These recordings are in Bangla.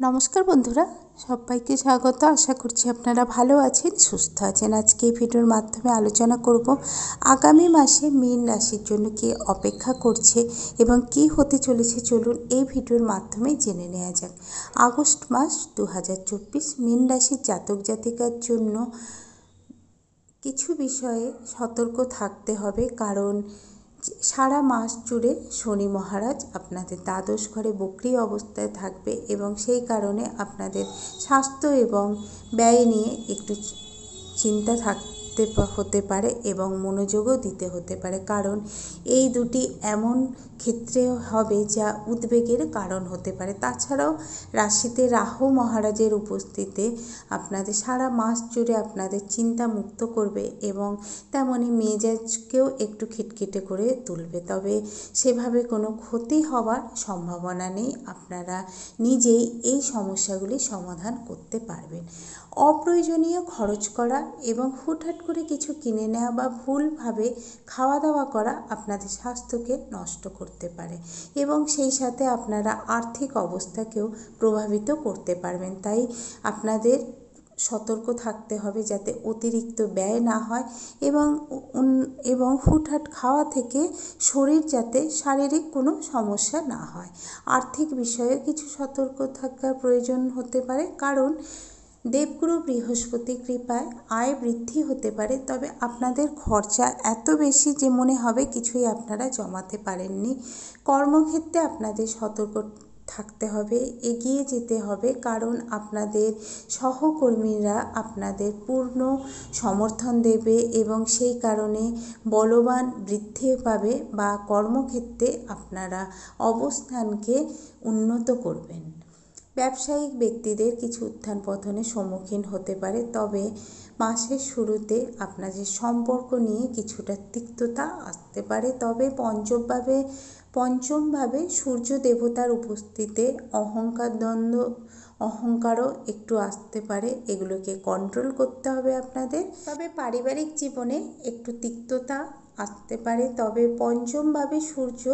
নমস্কার বন্ধুরা, সবাইকে স্বাগত। আশা করছি আপনারা ভালো আছেন, সুস্থ আছেন। আজকে এই ভিডিওর মাধ্যমে আলোচনা করব আগামী মাসে মীন রাশির জন্য কি অপেক্ষা করছে এবং কি হতে চলেছে। চলুন এই ভিডিওর মাধ্যমে জেনে নেওয়া যাক। আগস্ট মাস 2024 মীন রাশির জাতক জাতিকার জন্য কিছু বিষয়ে সতর্ক থাকতে হবে, কারণ সারা মাস জুড়ে শনি মহারাজ আপনাদের দ্বাদশ ঘরে বক্রী অবস্থায় থাকবে এবং সেই কারণে আপনাদের স্বাস্থ্য এবং ব্যয় নিয়ে একটু চিন্তা হতে পারে এবং মনোযোগও দিতে হতে পারে, কারণ এই দুটি এমন ক্ষেত্রে হবে যা উদ্বেগের কারণ হতে পারে। তাছাড়াও রাশিতে রাহু মহারাজের উপস্থিতি আপনাদের সারা মাস জুড়ে আপনাদের চিন্তা মুক্ত করবে এবং তেমনি মেজাজকেও একটু খিটখিটে করে তুলবে, তবে সেভাবে কোনো ক্ষতি হওয়ার সম্ভাবনা নেই। আপনারা নিজেই এই সমস্যাগুলি সমাধান করতে পারবেন। অপ্রয়োজনীয় খরচ করা এবং হুটহাট করে কিছু কিনে নেওয়া বা ভুলভাবে খাওয়া দাওয়া করা আপনাদের স্বাস্থ্যকে নষ্ট করতে পারে এবং সেই সাথে আপনারা আর্থিক অবস্থাকেও প্রভাবিত করতে পারবেন। তাই আপনাদের সতর্ক থাকতে হবে যাতে অতিরিক্ত ব্যয় না হয় এবং হুটহাট খাওয়া থেকে শরীর যাতে শারীরিক কোনো সমস্যা না হয়। আর্থিক বিষয়ে কিছু সতর্ক থাকার প্রয়োজন হতে পারে, কারণ দেবগুরু বৃহস্পতি কৃপায় আয় বৃদ্ধি হতে পারে, তবে আপনাদের খরচা এত বেশি যে মনে হবে কিছুই আপনারা জমাতে পারেননি। কর্মক্ষেত্রে আপনাদের সতর্ক থাকতে হবে, এগিয়ে যেতে হবে, কারণ আপনাদের সহকর্মীরা আপনাদের পূর্ণ সমর্থন দেবে এবং সেই কারণে বলবান বৃদ্ধি পাবে বা কর্মক্ষেত্রে আপনারা অবস্থানকে উন্নত করবেন। ব্যবসায়িক ব্যক্তিদের কিছু উত্থান পতনের সম্মুখীন হতে পারে, তবে মাসের শুরুতে আপনাদের সম্পর্ক নিয়ে কিছুটা তিক্ততা আসতে পারে। তবে পঞ্চমভাবে সূর্য দেবতার উপস্থিতিতে অহংকারও একটু আসতে পারে, এগুলোকে কন্ট্রোল করতে হবে আপনাদের। তবে পারিবারিক জীবনে একটু তিক্ততা আসতে পারে, তবে পঞ্চমভাবে সূর্য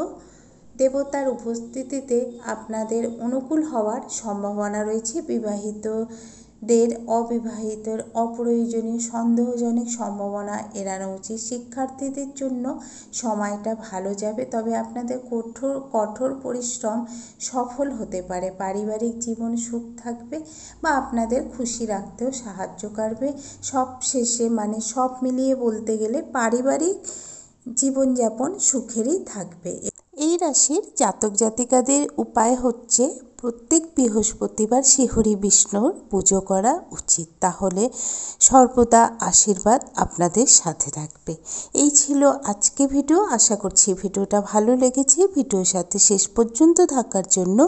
দেবতার উপস্থিতিতে আপনাদের অনুকূল হওয়ার সম্ভাবনা রয়েছে। অবিবাহিতদের অপ্রয়োজনীয় সন্দেহজনক সম্ভাবনা এড়ানো উচিত। শিক্ষার্থীদের জন্য সময়টা ভালো যাবে, তবে আপনাদের কঠোর পরিশ্রম সফল হতে পারে। পারিবারিক জীবন সুখ থাকবে বা আপনাদের খুশি রাখতেও সাহায্য করবে। সব মিলিয়ে বলতে গেলে পারিবারিক জীবনযাপন সুখেরই থাকবে। এই রাশির জাতক জাতিকাদের উপায় হচ্ছে প্রত্যেক বৃহস্পতিবার শ্রীহরি বিষ্ণুর পুজো করা উচিত, তাহলে সর্বদা আশীর্বাদ আপনাদের সাথে থাকবে। এই ছিল আজকে ভিডিও। আশা করছি ভিডিওটা ভালো লেগেছে। ভিডিওর সাথে শেষ পর্যন্ত থাকার জন্য